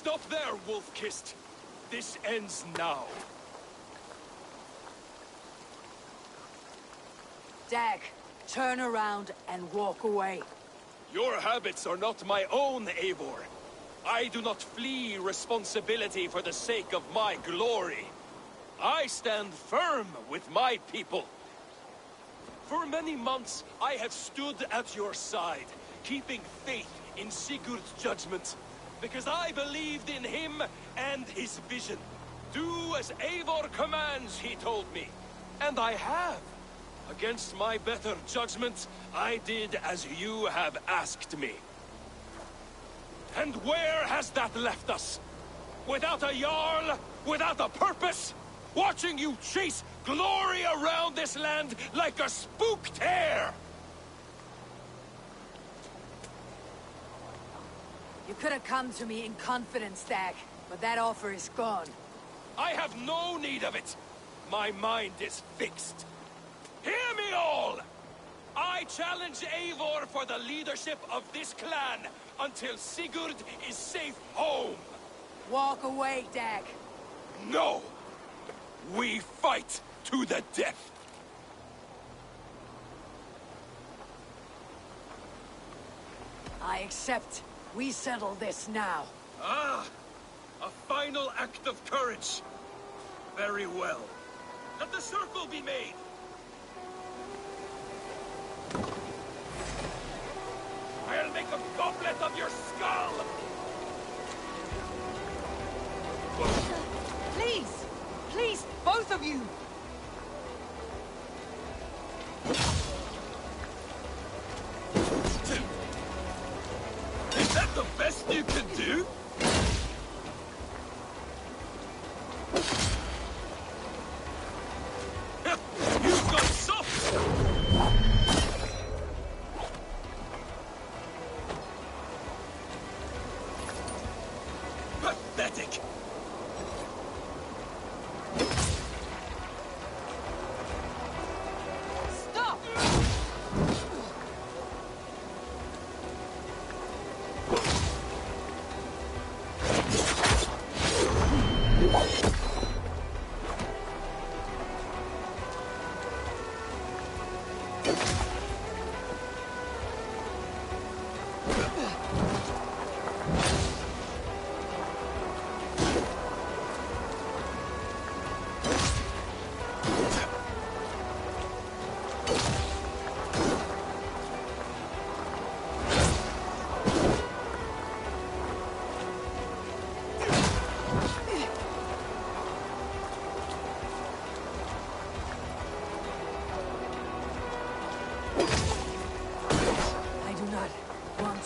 Stop there, Wolf-Kissed. This ends now. Dag, turn around and walk away. Your habits are not my own, Eivor. I do not flee responsibility for the sake of my glory. I stand firm with my people. For many months, I have stood at your side, keeping faith in Sigurd's judgment, because I believed in him and his vision. Do as Eivor commands, he told me. And I have. Against my better judgment, I did as you have asked me. And where has that left us? Without a Jarl? Without a purpose? Watching you chase glory around this land like a spooked hare! You could have come to me in confidence, Dag, but that offer is gone. I have no need of it. My mind is fixed. Hear me all! I challenge Eivor for the leadership of this clan until Sigurd is safe home. Walk away, Dag. No! We fight to the death! I accept. We settle this now. Ah! A final act of courage. Very well. Let the circle be made! I'll make a goblet of your skull! Please! Please, both of you! Is that the best you can do? You've got soft! Pathetic! Stop!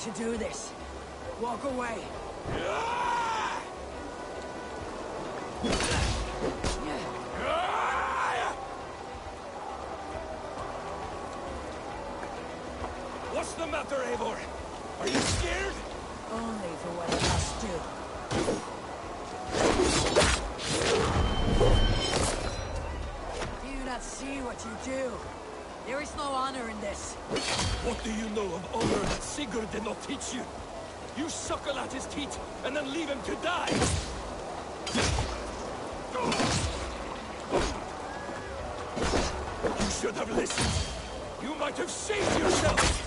To do this. Walk away. What's the matter, Eivor? Are you scared? Only for what I must do. Do you not see what you do? There is no honor in this. What do you know of honor that Sigurd did not teach you? You suckle at his teeth and then leave him to die! You should have listened. You might have saved yourself!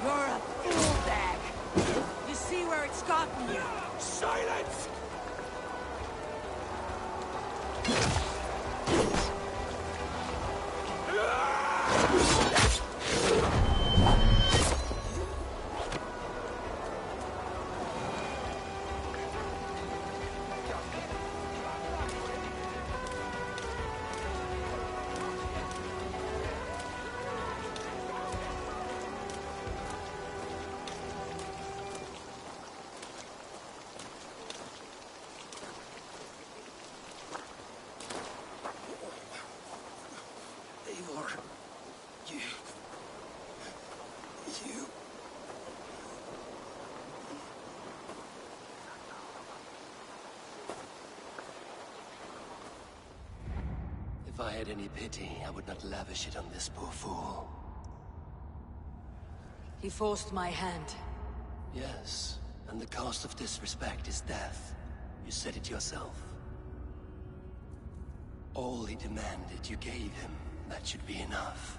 You're a fool, Dag. You see where it's gotten you? Silence! Eivor, you... If I had any pity, I would not lavish it on this poor fool. He forced my hand. Yes, and the cost of disrespect is death. You said it yourself. All he demanded, you gave him. That should be enough.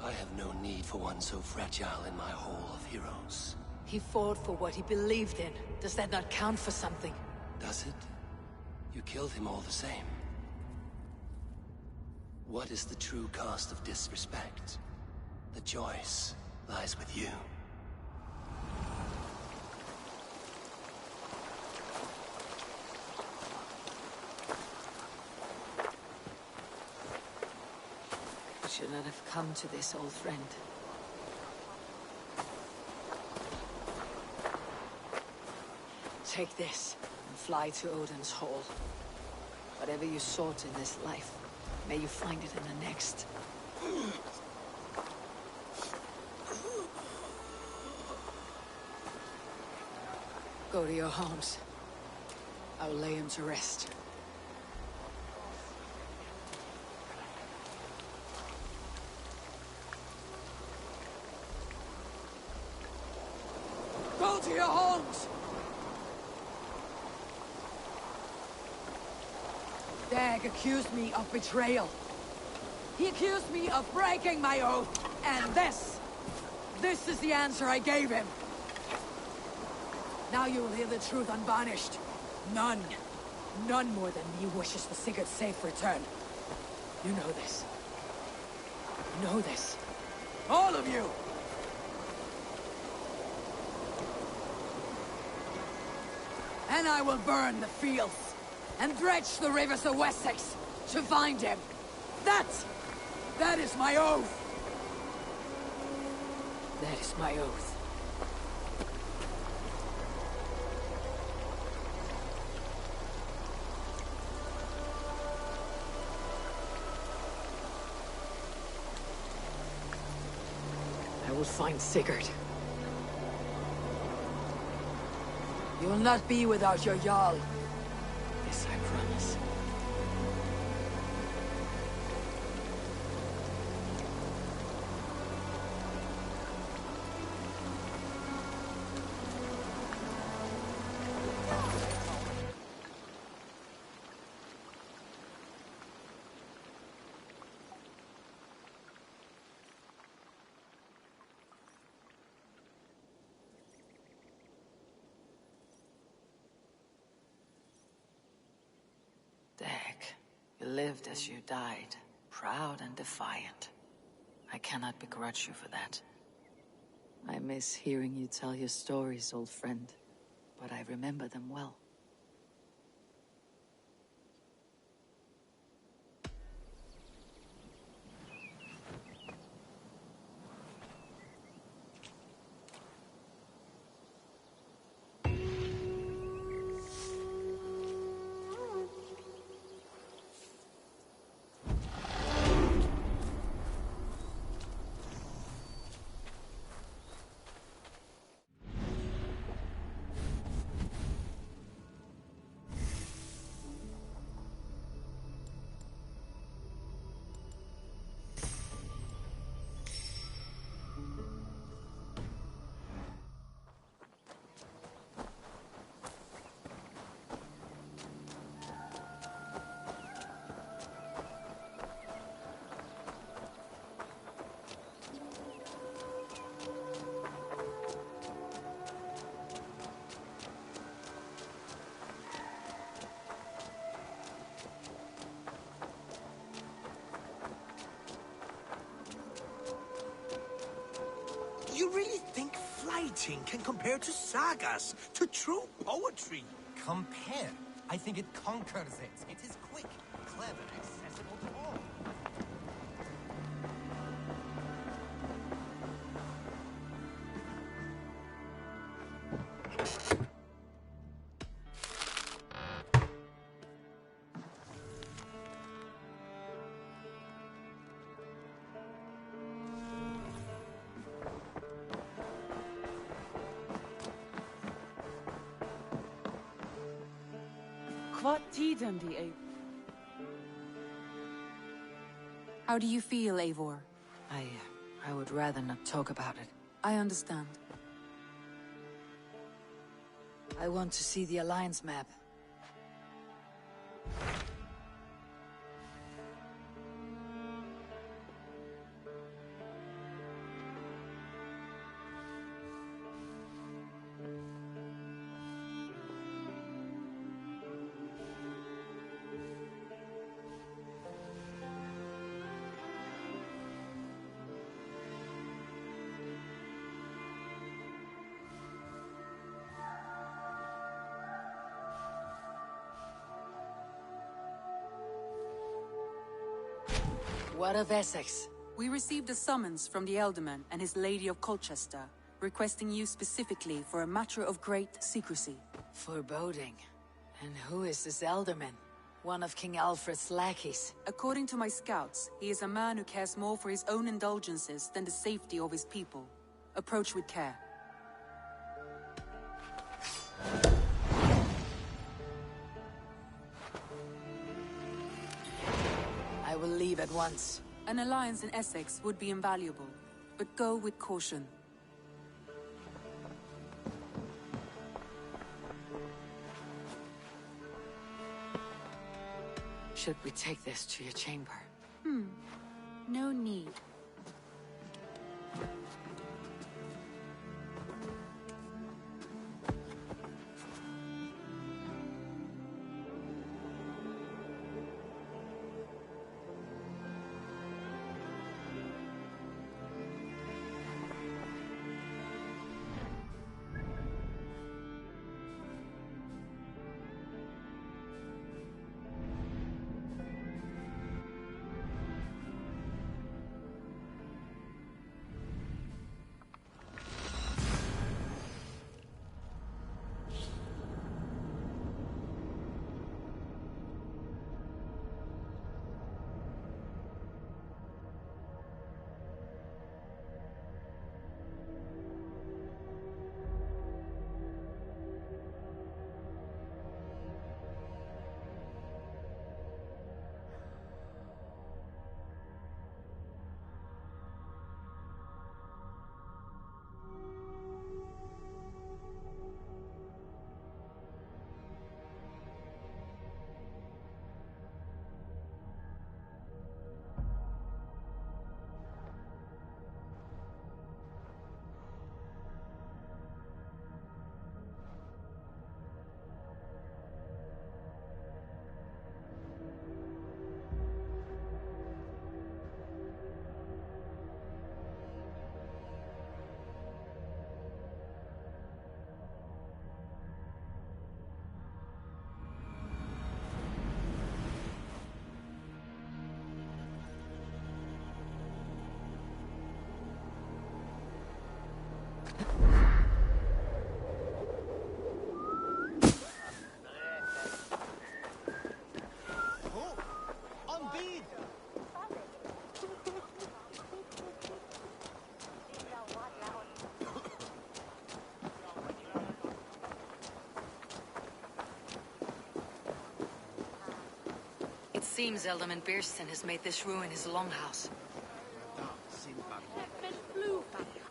I have no need for one so fragile in my hall of heroes. He fought for what he believed in. Does that not count for something? Does it? You killed him all the same. What is the true cost of disrespect? The choice lies with you. I should not have come to this, old friend. Take this, and fly to Odin's Hall. Whatever you sought in this life, may you find it in the next. Go to your homes. I will lay him to rest. Go to your homes! Dag accused me of betrayal. He accused me of breaking my oath, and this is the answer I gave him. Now you will hear the truth unvarnished. None more than me wishes for Sigurd's safe return. You know this. You know this. All of you! And I will burn the fields, and dredge the rivers of Wessex to find him. That is my oath. That is my oath. I will find Sigurd. You will not be without your Jarl. This I promise. Dag, you lived as you died, proud and defiant. I cannot begrudge you for that. I miss hearing you tell your stories, old friend, but I remember them well. writing can compare to sagas, to true poetry. Compare? I think it conquers it. It is quick, clever, accessible to all. How do you feel, Eivor? I would rather not talk about it. I understand. I want to see the Alliance map. What of Essex? We received a summons from the Elderman and his Lady of Colchester, requesting you specifically for a matter of great secrecy. Foreboding. And who is this Elderman? One of King Alfred's lackeys. According to my scouts, he is a man who cares more for his own indulgences than the safety of his people. Approach with care. I will leave at once. An alliance in Essex would be invaluable, but go with caution. Should we take this to your chamber? No need. It seems Elderman Beerston has made this ruin his longhouse.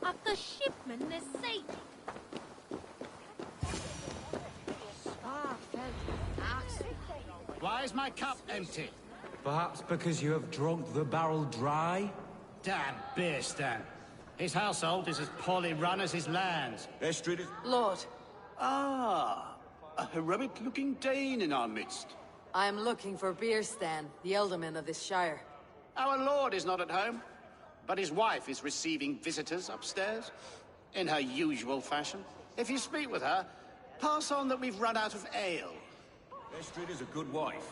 Of the shipman is safe. Why is my cup empty? Perhaps because you have drunk the barrel dry? Damn Beerstan. His household is as poorly run as his lands. Estrid is... Lord, Ah, a heroic-looking Dane in our midst. I am looking for Beerstan, the Elderman of this shire. Our lord is not at home, but his wife is receiving visitors upstairs. in her usual fashion. If you speak with her, pass on that we've run out of ale. Estrid is a good wife.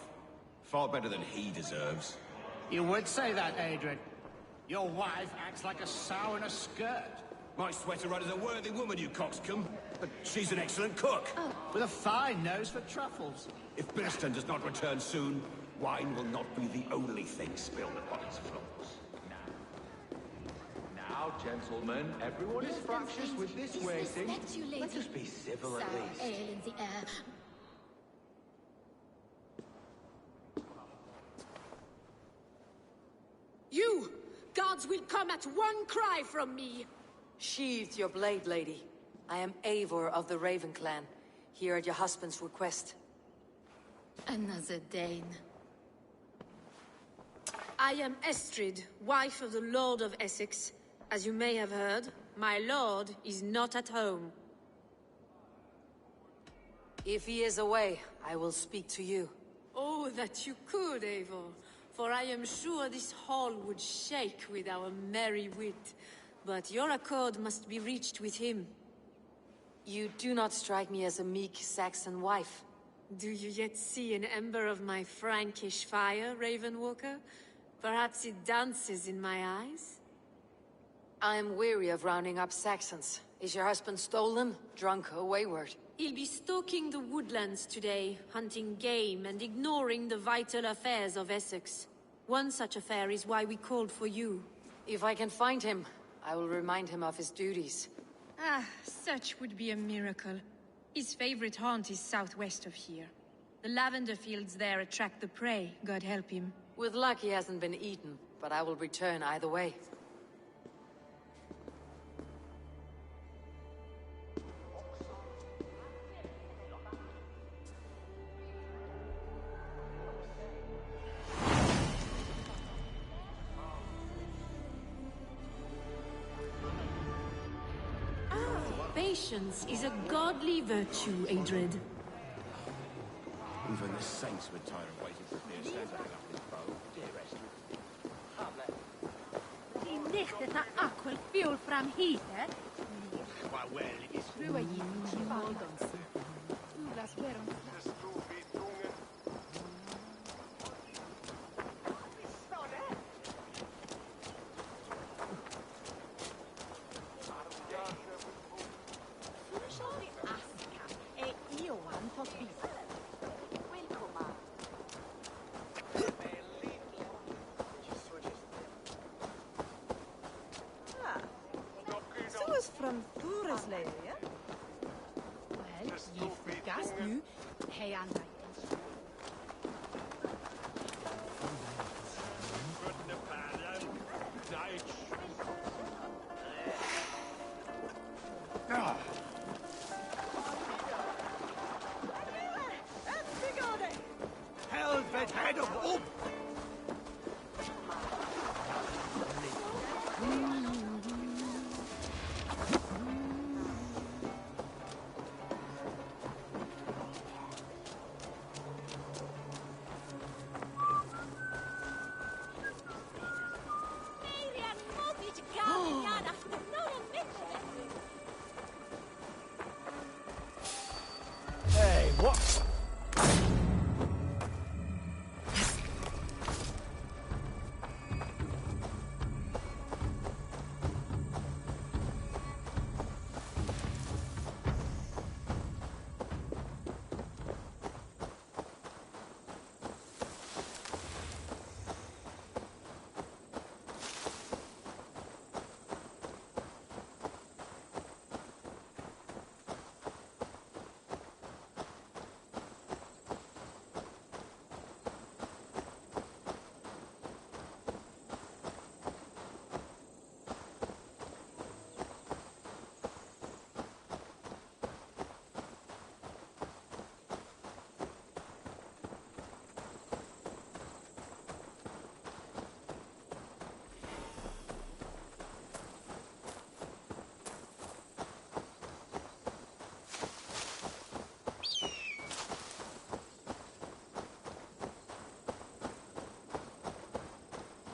Far better than he deserves. You would say that, Adrian. Your wife acts like a sow in a skirt. My sweater runner's a worthy woman, you coxcomb. But she's an excellent cook. With a fine nose for truffles. If Birston does not return soon, wine will not be the only thing spilled upon his floors. Now, gentlemen, everyone is fractious with this waiting. Let us be civil at least. Ale in the air. You! Gods will come at one cry from me! Sheathe your blade, lady. I am Eivor of the Raven Clan, here at your husband's request. Another Dane. I am Estrid, wife of the Lord of Essex. As you may have heard, my lord is not at home. If he is away, I will speak to you. Oh, that you could, Eivor. For I am sure this hall would shake with our merry wit. But your accord must be reached with him. You do not strike me as a meek Saxon wife. Do you yet see an ember of my Frankish fire, Ravenwalker? Perhaps it dances in my eyes? I am weary of rounding up Saxons. Is your husband stolen, drunk, or wayward? He'll be stalking the woodlands today, hunting game and ignoring the vital affairs of Essex. One such affair is why we called for you. If I can find him, I will remind him of his duties. Ah, such would be a miracle. His favorite haunt is southwest of here. The lavender fields there attract the prey, God help him. With luck he hasn't been eaten, but I will return either way. Patience is a godly virtue, Adrid. Even the saints were tired of waiting for Birston to hang up his bow. Dear Estrid. I nächterna aquel fjol fram hit, Well, it is... Frua gick till Valdons. Ulas veron. From Thuresley, ja? Wel, je vergast nu. Hij aan mij. Helvet head of hope! Hey, what?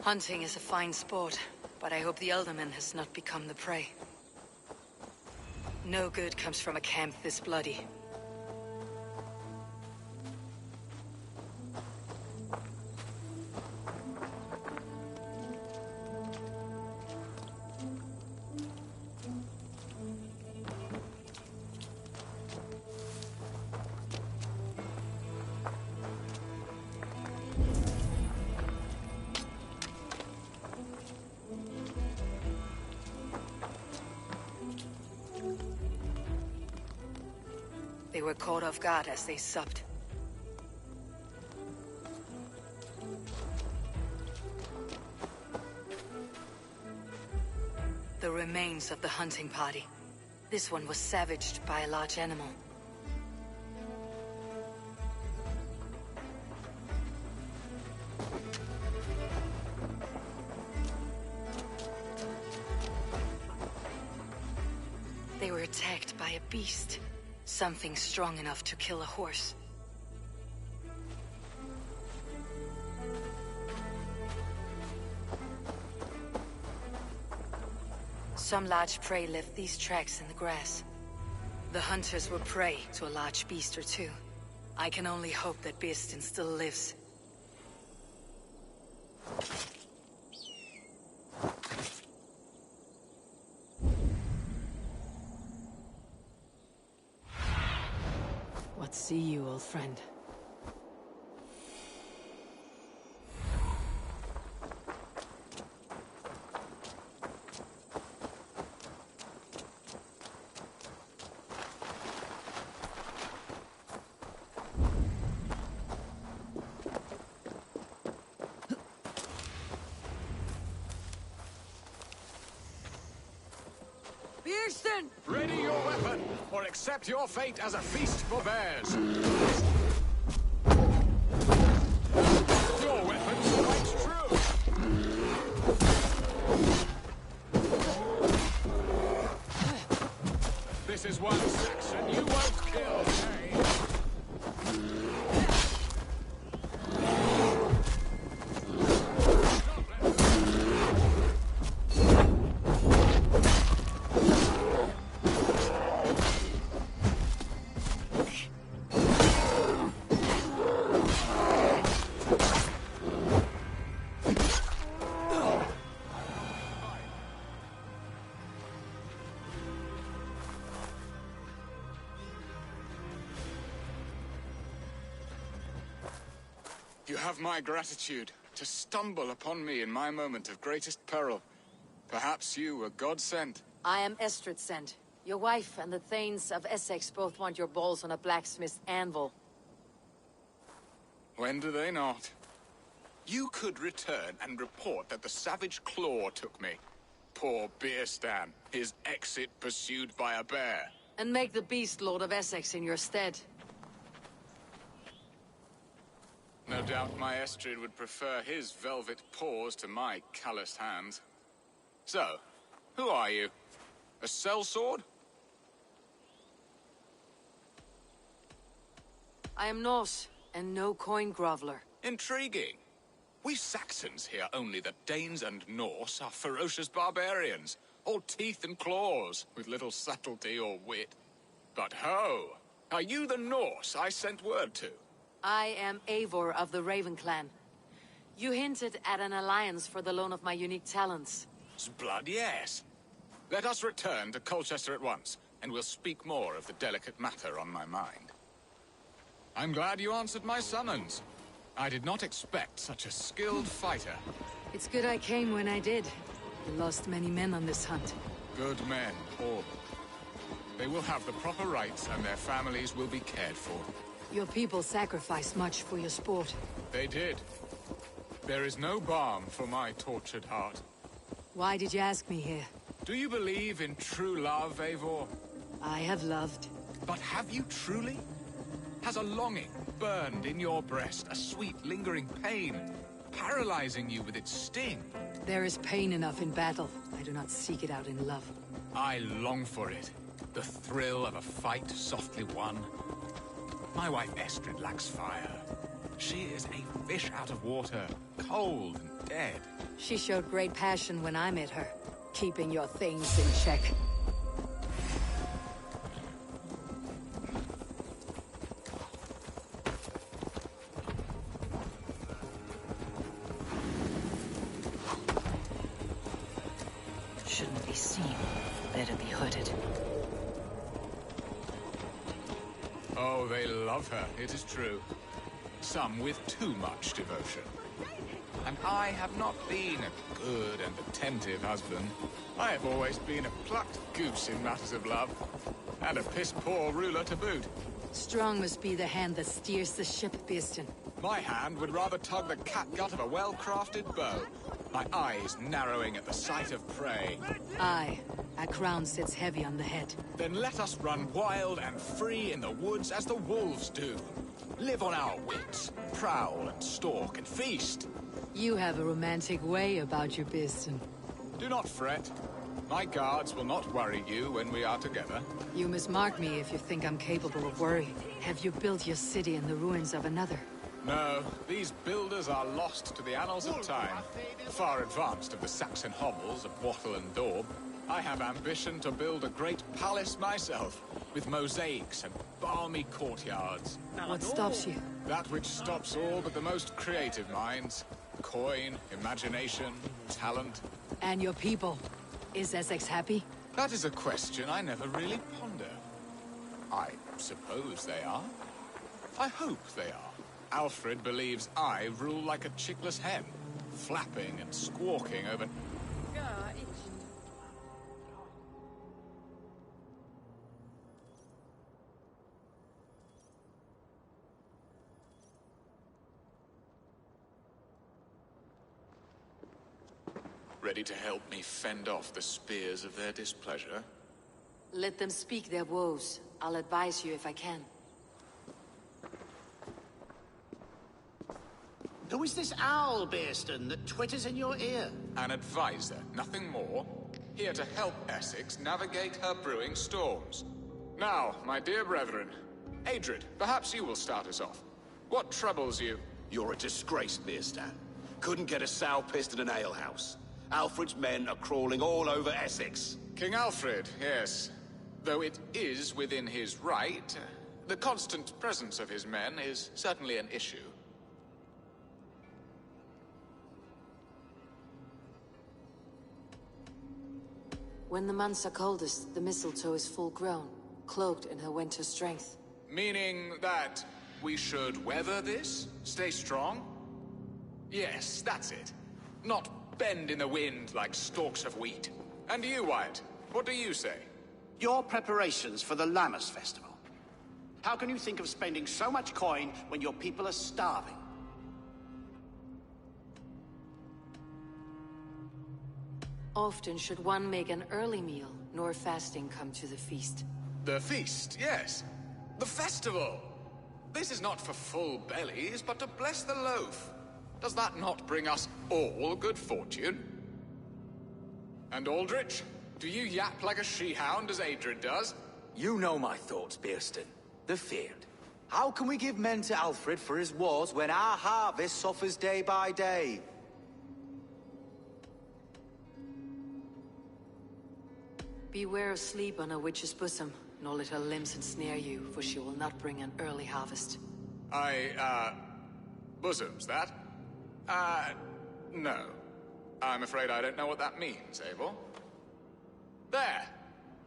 Hunting is a fine sport, but I hope the Elderman has not become the prey. No good comes from a camp this bloody. They were caught off guard as they supped. The remains of the hunting party. This one was savaged by a large animal. They were attacked by a beast. Something strong enough to kill a horse. Some large prey left these tracks in the grass. The hunters were prey to a large beast or two. I can only hope that Beastin still lives. What see you, old friend? Beastin! Ready your weapon, or accept your fate as a feast for bears. Your weapon's quite true. This is one Saxon you won't kill, eh? You have my gratitude to stumble upon me in my moment of greatest peril. Perhaps you were God-sent. I am Estrid sent. Your wife and the Thanes of Essex both want your balls on a blacksmith's anvil. When do they not? You could return and report that the savage claw took me. Poor Beerstan, his exit pursued by a bear. And make the beast Lord of Essex in your stead. No doubt my Estrid would prefer his velvet paws to my calloused hands. So, who are you? A sellsword? I am Norse, and no coin groveler. Intriguing. We Saxons hear only that Danes and Norse are ferocious barbarians, all teeth and claws, with little subtlety or wit. But ho! Are you the Norse I sent word to? I am Eivor of the Raven clan. You hinted at an alliance for the loan of my unique talents. Blood, yes. Let us return to Colchester at once, and we'll speak more of the delicate matter on my mind. I'm glad you answered my summons. I did not expect such a skilled fighter. It's good I came when I did. You lost many men on this hunt. Good men, all. They will have the proper rights, and their families will be cared for. Your people sacrificed much for your sport. They did. There is no balm for my tortured heart. Why did you ask me here? Do you believe in true love, Eivor? I have loved. But have you truly? Has a longing burned in your breast, a sweet, lingering pain, paralyzing you with its sting? There is pain enough in battle. I do not seek it out in love. I long for it. The thrill of a fight softly won. My wife Estrid lacks fire. She is a fish out of water, cold and dead. She showed great passion when I met her, keeping your things in check. seem, better be hooded. Oh, they love her, it is true. Some with too much devotion. And I have not been a good and attentive husband. I have always been a plucked goose in matters of love. And a piss-poor ruler to boot. Strong must be the hand that steers the ship, Beeston. My hand would rather tug the catgut of a well-crafted bow. My eyes narrowing at the sight of prey. Aye, a crown sits heavy on the head. Then let us run wild and free in the woods as the wolves do. Live on our wits, prowl and stalk and feast. You have a romantic way about you, Beeston. Do not fret. My guards will not worry you when we are together. You must mark me if you think I'm capable of worry. Have you built your city in the ruins of another? No, these builders are lost to the annals of time. Far advanced of the Saxon hovels of Wattle and Daub. I have ambition to build a great palace myself, with mosaics and balmy courtyards. What stops you? That which stops all but the most creative minds. Coin, imagination, talent. And your people? Is Essex happy? That is a question I never really ponder. I suppose they are. I hope they are. Alfred believes I rule like a chickless hen, flapping and squawking over... Ready to help me fend off the spears of their displeasure? Let them speak their woes. I'll advise you if I can. Who is this owl, Beeston, that twitters in your ear? An advisor, nothing more. Here to help Essex navigate her brewing storms. Now, my dear brethren, Adrid, perhaps you will start us off. What troubles you? You're a disgrace, Beerstan. Couldn't get a sow pissed in an alehouse. Alfred's men are crawling all over Essex. King Alfred, yes. Though it is within his right, the constant presence of his men is certainly an issue. When the months are coldest, the mistletoe is full grown, cloaked in her winter strength. Meaning that we should weather this? Stay strong? Yes, that's it. Not bend in the wind like stalks of wheat. And you, Wyatt, what do you say? Your preparations for the Lammas festival. How can you think of spending so much coin when your people are starving? Often should one make an early meal, nor fasting come to the feast. The feast, yes. The festival! This is not for full bellies, but to bless the loaf. Does that not bring us all good fortune? And Aldrich, do you yap like a she-hound as Adrid does? You know my thoughts, Beerston. The feared. How can we give men to Alfred for his wars when our harvest suffers day by day? Beware of sleep on a witch's bosom, nor let her limbs ensnare you, for she will not bring an early harvest. Bosoms, that? No. I'm afraid I don't know what that means, Abel. There!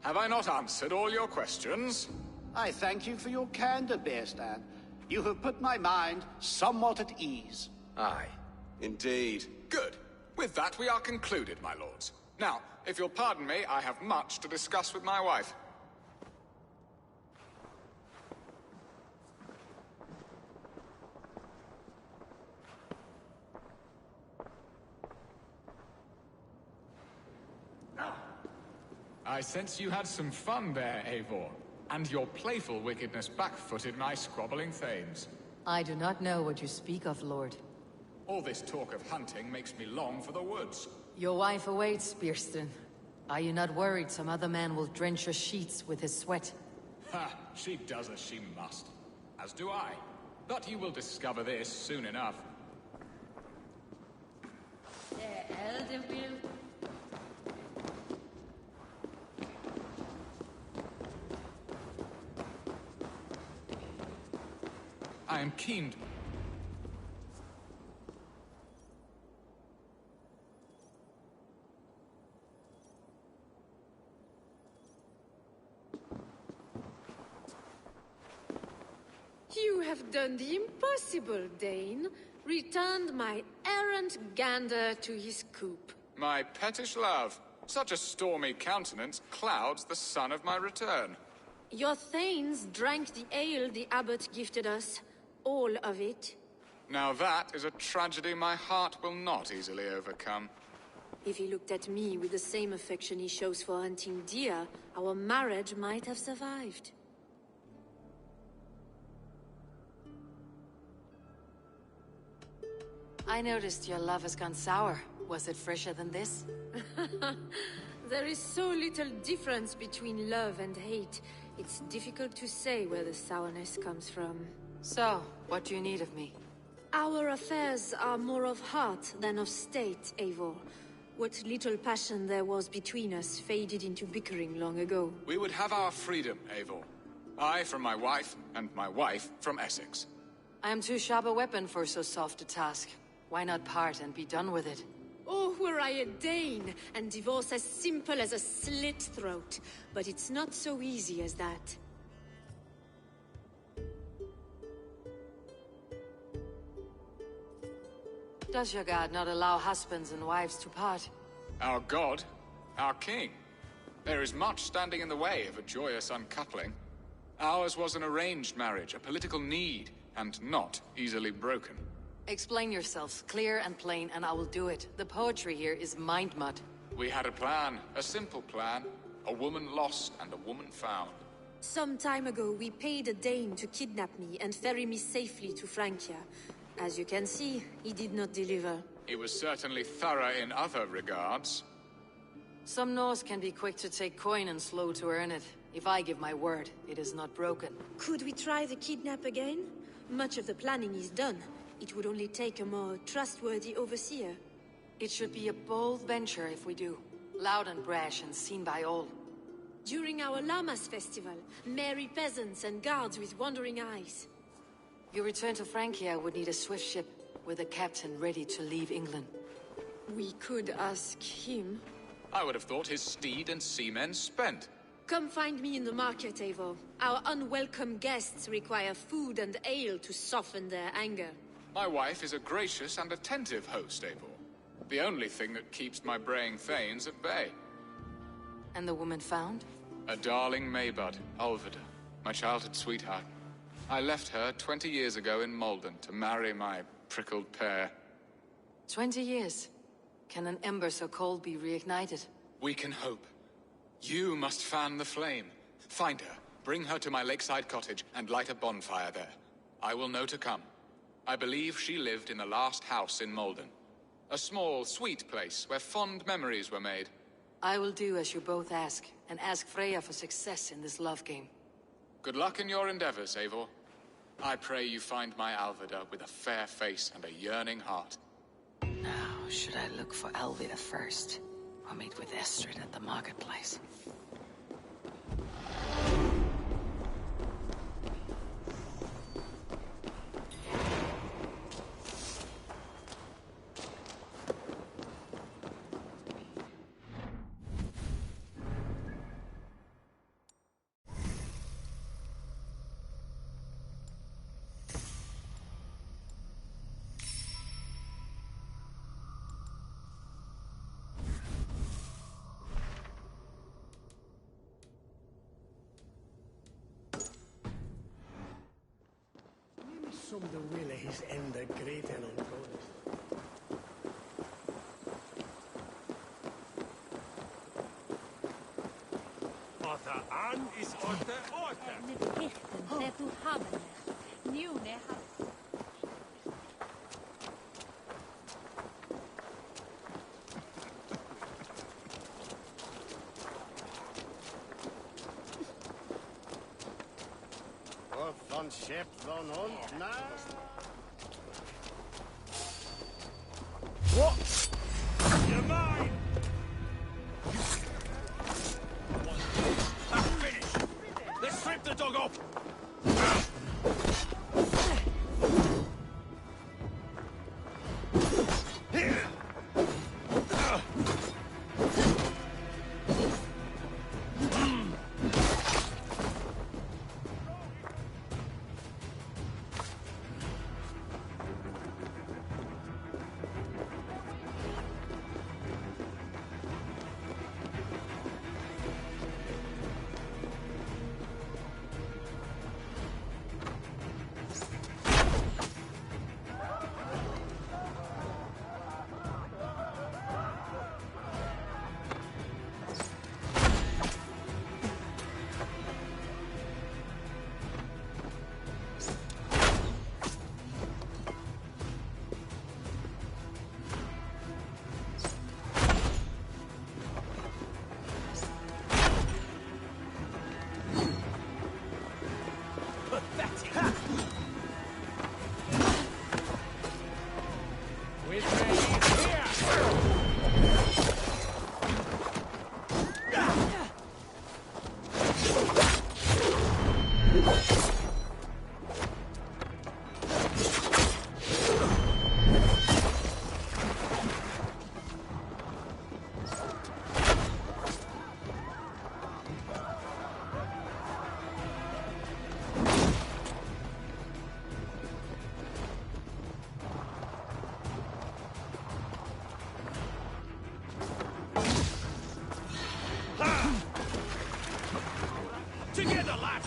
Have I not answered all your questions? I thank you for your candor, Beerstan. You have put my mind somewhat at ease. Aye. Indeed. Good. With that, we are concluded, my lords. Now, if you'll pardon me, I have much to discuss with my wife. I sense you had some fun there, Eivor. And your playful wickedness backfooted my squabbling thanes. I do not know what you speak of, Lord. All this talk of hunting makes me long for the woods. Your wife awaits, Beerston. Are you not worried some other man will drench your sheets with his sweat? Ha! She does as she must. As do I. But you will discover this soon enough. I am keen. You have done the impossible, Dane. Returned my errant gander to his coop. My pettish love. Such a stormy countenance clouds the sun of my return. Your thanes drank the ale the abbot gifted us. All of it. Now that is a tragedy my heart will not easily overcome. If he looked at me with the same affection he shows for hunting deer, our marriage might have survived. I noticed your love has gone sour. Was it fresher than this? There is so little difference between love and hate. It's difficult to say where the sourness comes from. So, what do you need of me? Our affairs are more of heart than of state, Eivor. What little passion there was between us faded into bickering long ago. We would have our freedom, Eivor. I from my wife, and my wife from Essex. I am too sharp a weapon for so soft a task. Why not part and be done with it? Oh, were I a Dane, and divorce as simple as a slit throat. But it's not so easy as that. Does your god not allow husbands and wives to part? Our god? Our king? There is much standing in the way of a joyous uncoupling. Ours was an arranged marriage, a political need, and not easily broken. Explain yourselves, clear and plain, and I will do it. The poetry here is mind mud. We had a plan, a simple plan. A woman lost and a woman found. Some time ago, we paid a Dane to kidnap me and ferry me safely to Francia. As you can see, he did not deliver. He was certainly thorough in other regards. Some Norse can be quick to take coin and slow to earn it. If I give my word, it is not broken. Could we try the kidnap again? Much of the planning is done. It would only take a more trustworthy overseer. It should be a bold venture if we do. Loud and brash and seen by all. During our Llamas festival, merry peasants and guards with wandering eyes. Your return to Francia would need a swift ship with a captain ready to leave England. We could ask him. I would have thought his steed and seamen spent. Come find me in the market, Eivor. Our unwelcome guests require food and ale to soften their anger. My wife is a gracious and attentive host, Eivor. The only thing that keeps my braying thanes at bay. And the woman found? A darling Maybud, Ulvida, my childhood sweetheart. I left her 20 years ago in Malden to marry my prickled pear. 20 years? Can an ember so cold be reignited? We can hope. You must fan the flame. Find her, bring her to my lakeside cottage, and light a bonfire there. I will know to come. I believe she lived in the last house in Malden. A small, sweet place where fond memories were made. I will do as you both ask, and ask Freya for success in this love game. Good luck in your endeavors, Eivor. I pray you find my Alvida with a fair face and a yearning heart. Now, should I look for Alvida first, or meet with Estrid at the marketplace? Som de willen is en de great en onkonig. Ota an is orte orte. Met lichten, net toe hebben. Nieuw, ne Van schep van hond naar... What? You're mine! I'm finished! Let's strip the dog off! Together, lads!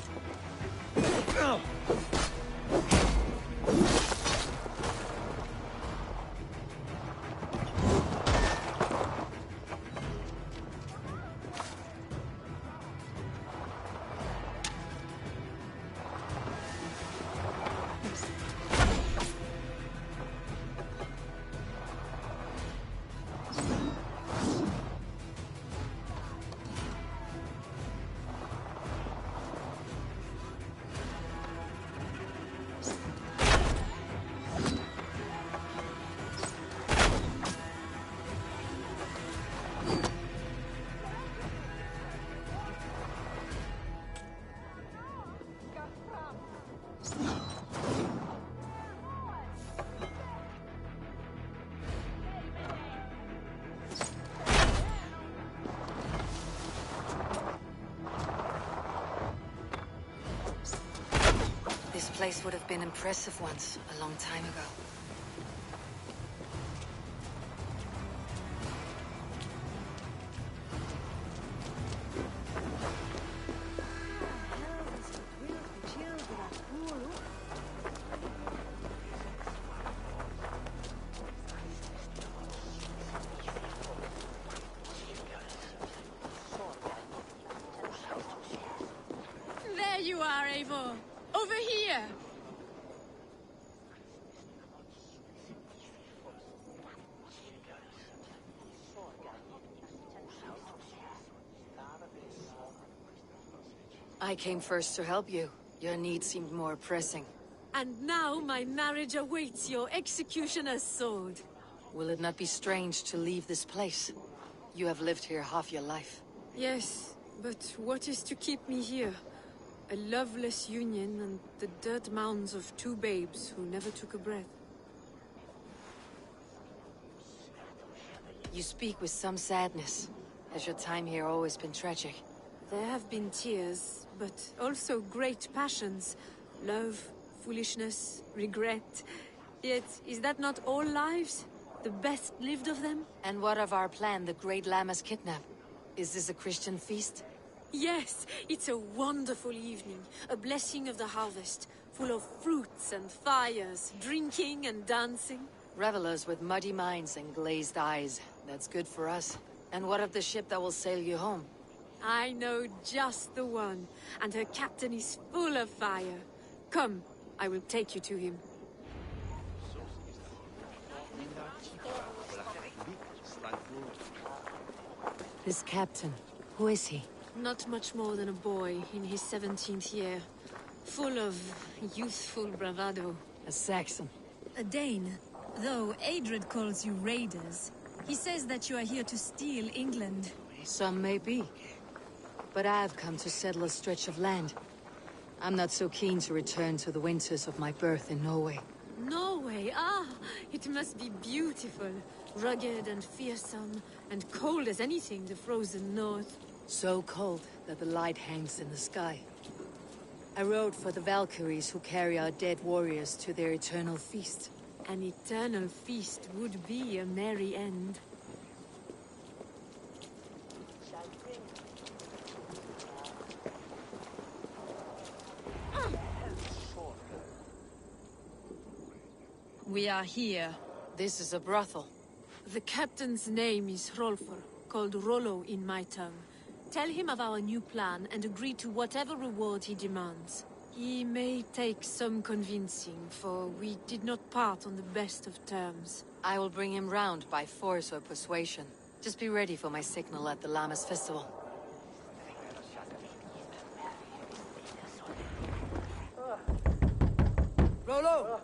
This place would have been impressive once, a long time ago. There you are, Eivor. Over here. I came first to help you. Your need seemed more pressing. And now my marriage awaits your executioner's sword. Will it not be strange to leave this place? You have lived here half your life. Yes, but what is to keep me here? A loveless union and the dirt mounds of two babes who never took a breath. You speak with some sadness. Has your time here always been tragic? There have been tears, but also great passions. Love, foolishness, regret. Yet, is that not all lives? The best lived of them? And what of our plan, the Great Lammas kidnap? Is this a Christian feast? Yes, it's a wonderful evening. A blessing of the harvest, full of fruits and fires, drinking and dancing. Revelers with muddy minds and glazed eyes. That's good for us. And what of the ship that will sail you home? I know just the one, and her captain is full of fire. Come, I will take you to him. This captain, who is he? Not much more than a boy in his 17th year. Full of youthful bravado. A Saxon. A Dane. Though Adred calls you raiders. He says that you are here to steal England. Some may be. But I have come to settle a stretch of land. I'm not so keen to return to the winters of my birth in Norway. Norway, ah! It must be beautiful. Rugged and fearsome, and cold as anything the frozen north. So cold that the light hangs in the sky. I rode for the Valkyries who carry our dead warriors to their eternal feast. An eternal feast would be a merry end. We are here. This is a brothel. The captain's name is Hrolfr, called Rollo in my tongue. Tell him of our new plan and agree to whatever reward he demands. He may take some convincing, for we did not part on the best of terms. I will bring him round by force or persuasion. Just be ready for my signal at the Lammas festival. Rollo!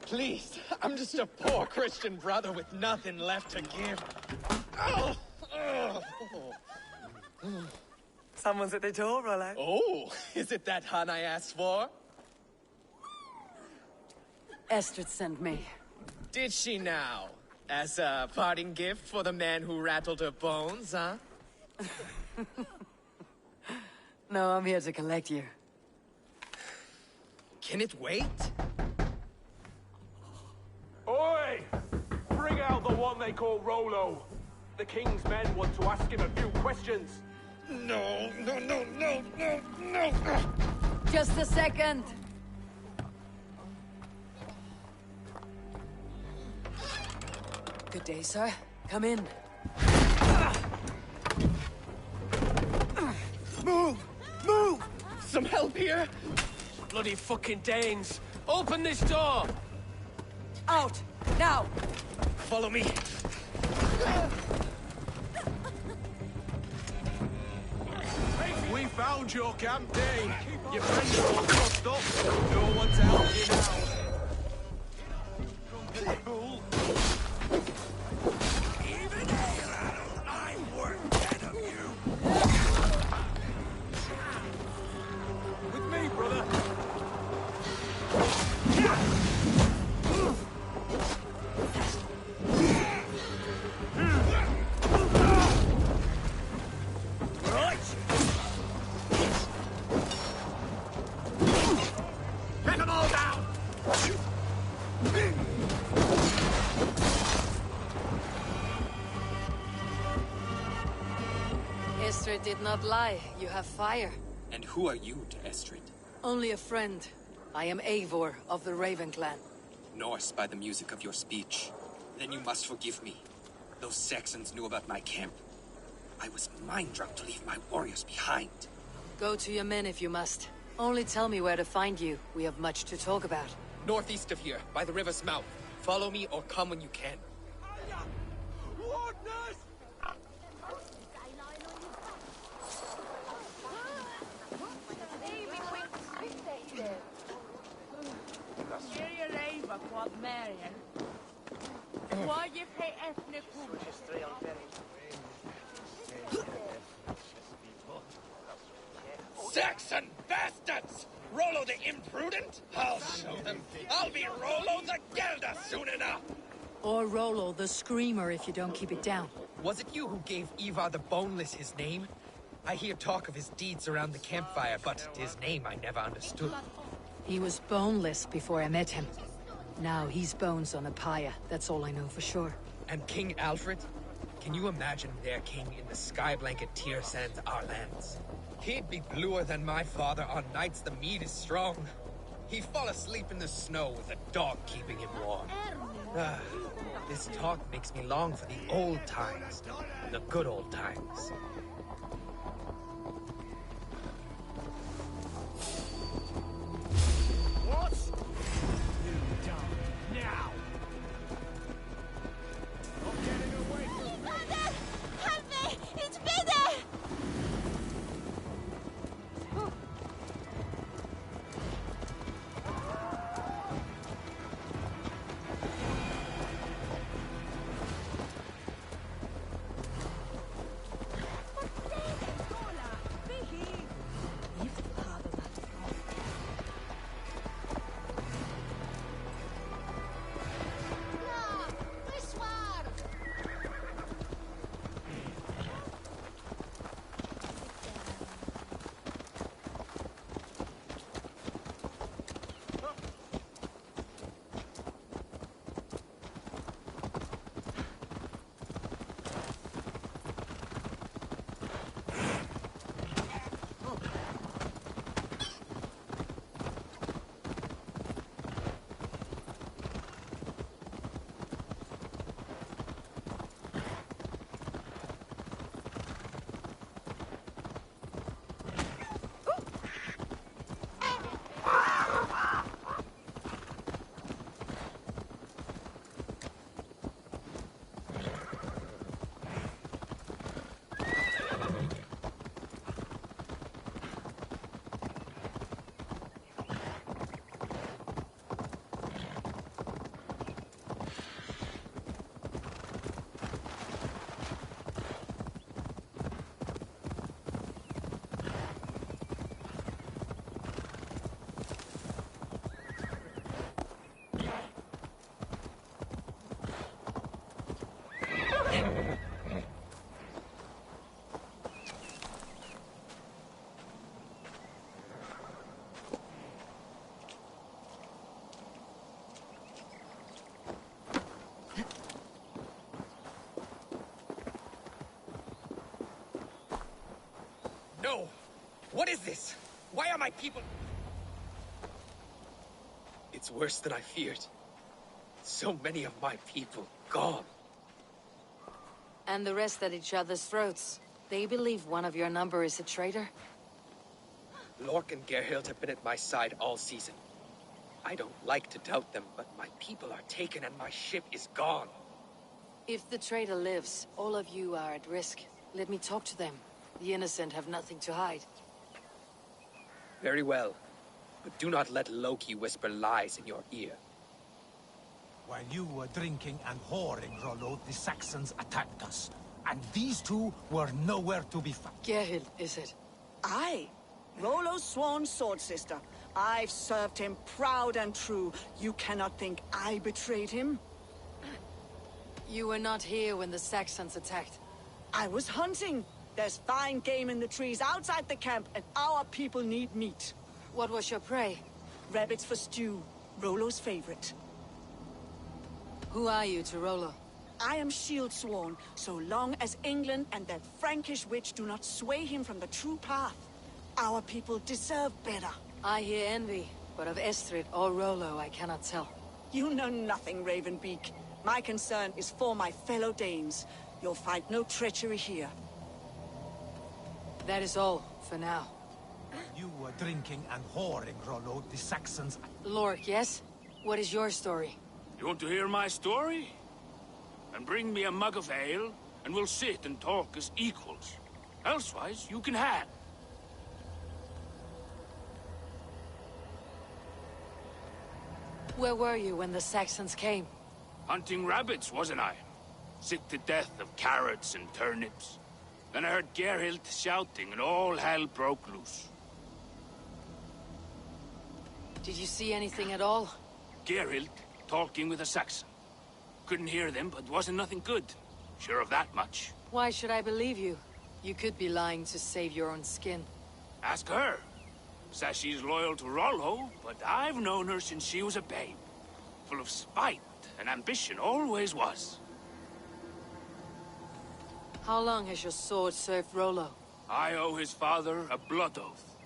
Please, I'm just a poor Christian brother with nothing left to give. Oh! Someone's at the door, Rollo. Oh, is it that hun I asked for? Estrid sent me. Did she now? As a parting gift for the man who rattled her bones, huh? No, I'm here to collect you. Can it wait? Oi! Bring out the one they call Rollo. The king's men want to ask him a few questions. No. Just a second. Good day, sir. Come in. Move! Move! Some help here? Bloody fucking Danes! Open this door! Out! Now! Follow me. We found your camp, Dane. Your friends are all crossed up. No one to help you now. Fool. Even here, I'm worth 10 of you. With me, brother. Estrid did not lie. You have fire. And who are you to Estrid? Only a friend. I am Eivor of the Raven clan. Norse by the music of your speech. Then you must forgive me. Those Saxons knew about my camp. I was mind-drunk to leave my warriors behind. Go to your men if you must. Only tell me where to find you. We have much to talk about. Northeast of here, by the river's mouth. Follow me or come when you can. Saxon bastards! Rollo the imprudent? I'll show them. I'll be Rollo the Gelder soon enough! Or Rollo the Screamer if you don't keep it down. Was it you who gave Ivar the Boneless his name? I hear talk of his deeds around the campfire, but his name I never understood. He was boneless before I met him. Now he's bones on a pyre. That's all I know for sure. And King Alfred? Can you imagine their king in the sky blanket tear sands our lands? He'd be bluer than my father on nights the mead is strong. He'd fall asleep in the snow with a dog keeping him warm. This talk makes me long for the old times. The good old times. What? You don't now! I'm getting away from me! Help me! It's Peter! this? Why are my people... It's worse than I feared. So many of my people gone. And the rest at each other's throats. They believe one of your number is a traitor? Lork and Gerhild have been at my side all season. I don't like to doubt them, but my people are taken and my ship is gone. If the traitor lives, all of you are at risk. Let me talk to them. The innocent have nothing to hide. Very well. But do not let Loki whisper lies in your ear. While you were drinking and whoring, Rollo, the Saxons attacked us. And these two were nowhere to be found. Gerhild, is it? Aye. Rollo's sworn sword sister. I've served him proud and true. You cannot think I betrayed him? You were not here when the Saxons attacked. I was hunting. There's fine game in the trees outside the camp, and our people need meat. What was your prey? Rabbits for stew. Rollo's favorite. Who are you to Rollo? I am shield sworn, so long as England and that Frankish witch do not sway him from the true path. Our people deserve better. I hear envy, but of Estrid or Rollo I cannot tell. You know nothing, Ravenbeak. My concern is for my fellow Danes. You'll find no treachery here. That is all, for now. You were drinking and whoring, Rollo, the Saxons... Lork, yes? What is your story? You want to hear my story? And bring me a mug of ale, and we'll sit and talk as equals. Elsewise, you can hang. Where were you when the Saxons came? Hunting rabbits, wasn't I? Sick to death of carrots and turnips. Then I heard Gerhild shouting, and all hell broke loose. Did you see anything at all? Gerhild talking with a Saxon. Couldn't hear them, but wasn't nothing good. Sure of that much. Why should I believe you? You could be lying to save your own skin. Ask her. Says she's loyal to Rollo, but I've known her since she was a babe. Full of spite and ambition, always was. How long has your sword served Rollo? I owe his father a blood oath.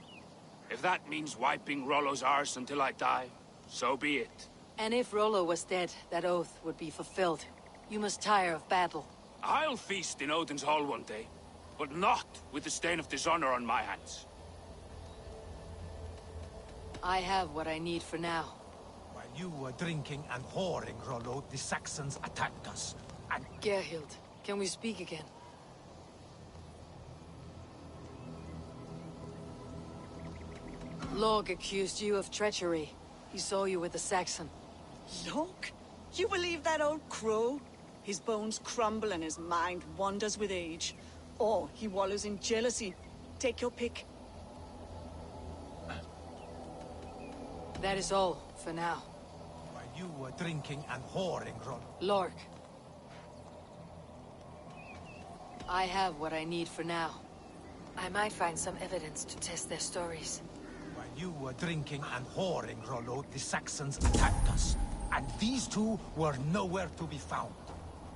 If that means wiping Rollo's arse until I die, so be it. And if Rollo was dead, that oath would be fulfilled. You must tire of battle. I'll feast in Odin's hall one day, but not with the stain of dishonor on my hands. I have what I need for now. While you were drinking and whoring, Rollo, the Saxons attacked us. And... Gerhild, can we speak again? Lorg accused you of treachery. He saw you with the Saxon. Lork? You believe that old crow? His bones crumble and his mind wanders with age. Or he wallows in jealousy. Take your pick. That is all, for now. While you were drinking and whoring, Rollo... Lork. I have what I need for now. I might find some evidence to test their stories. While you were drinking and whoring, Rollo, the Saxons attacked us. And these two were nowhere to be found.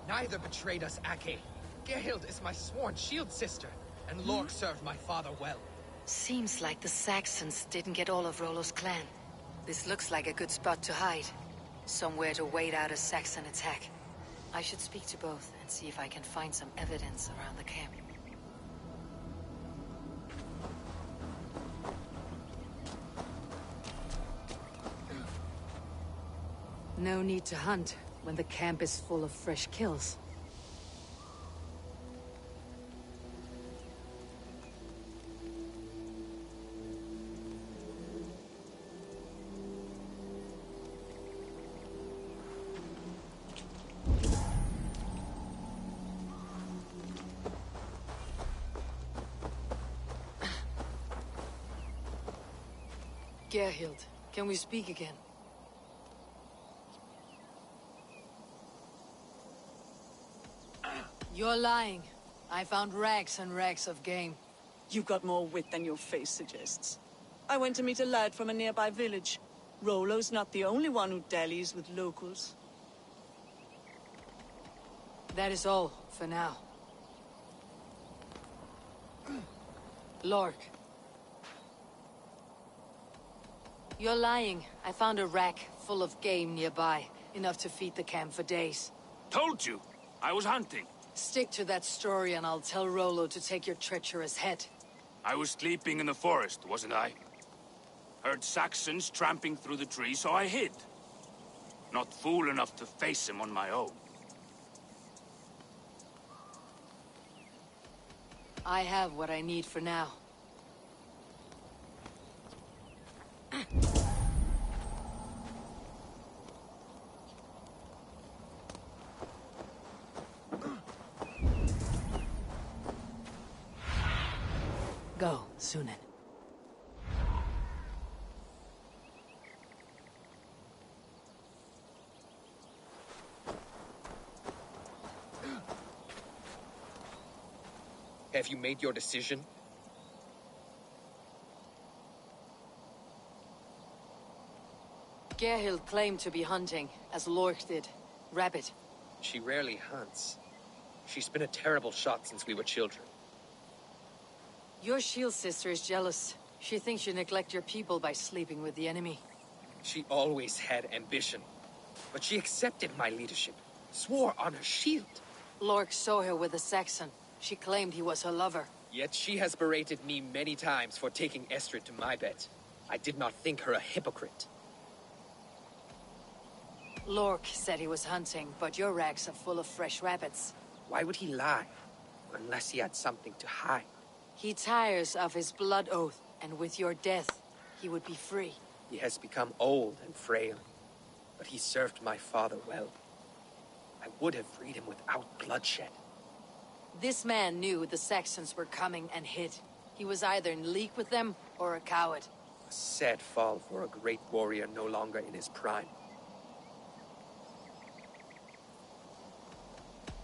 Neither betrayed us, Ake. Gerhild is my sworn shield sister, and Lork served my father well. Seems like the Saxons didn't get all of Rollo's clan. This looks like a good spot to hide. Somewhere to wait out a Saxon attack. I should speak to both and see if I can find some evidence around the camp. No need to hunt when the camp is full of fresh kills. Gerhild, can we speak again? You're lying. I found rags and rags of game. You got more wit than your face suggests. I went to meet a lad from a nearby village. Rollo's not the only one who dallies with locals. That is all, for now. Lork. You're lying. I found a rack full of game nearby. Enough to feed the camp for days. Told you! I was hunting. Stick to that story and I'll tell Rollo to take your treacherous head. I was sleeping in the forest, wasn't I? Heard Saxons tramping through the trees, so I hid. Not fool enough to face him on my own. I have what I need for now. Go, Sunan. Have you made your decision? Gerhild claimed to be hunting, as Lork did. Rabbit. She rarely hunts. She's been a terrible shot since we were children. Your shield sister is jealous. She thinks you neglect your people by sleeping with the enemy. She always had ambition. But she accepted my leadership. Swore on her shield. Lork saw her with a Saxon. She claimed he was her lover. Yet she has berated me many times for taking Estrid to my bed. I did not think her a hypocrite. Lork said he was hunting, but your racks are full of fresh rabbits. Why would he lie? Unless he had something to hide. He tires of his blood oath, and with your death, he would be free. He has become old and frail, but he served my father well. I would have freed him without bloodshed. This man knew the Saxons were coming and hid. He was either in league with them, or a coward. A sad fall for a great warrior no longer in his prime.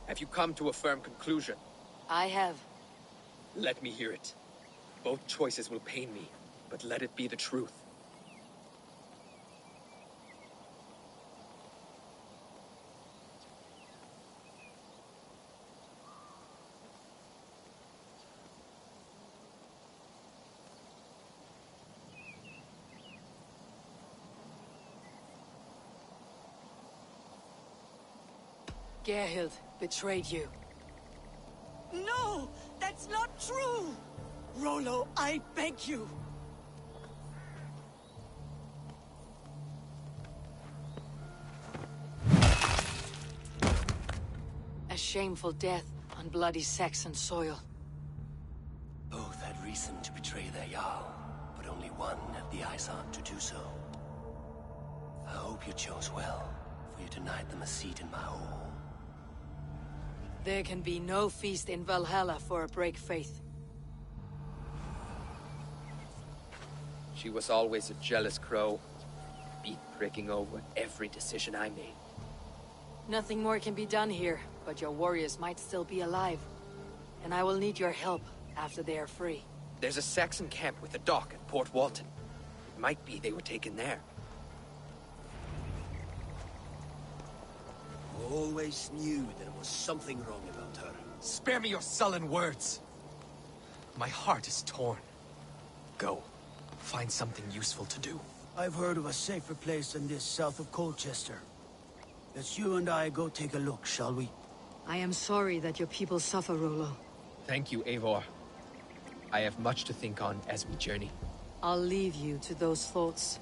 Have you come to a firm conclusion? I have. Let me hear it. Both choices will pain me, but let it be the truth. Gerhild betrayed you. No! That's not true! Rollo, I beg you! A shameful death on bloody Saxon soil. Both had reason to betray their Jarl, but only one had the eyesight to do so. I hope you chose well, for you denied them a seat in my hall. There can be no feast in Valhalla for a break faith. She was always a jealous crow, beat pricking over every decision I made. Nothing more can be done here, but your warriors might still be alive. And I will need your help after they are free. There's a Saxon camp with a dock at Port Walton. It might be they were taken there. Always knew there was something wrong about her. Spare me your sullen words! My heart is torn. Go. Find something useful to do. I've heard of a safer place than this south of Colchester. Let's you and I go take a look, shall we? I am sorry that your people suffer, Rollo. Thank you, Eivor. I have much to think on as we journey. I'll leave you to those thoughts.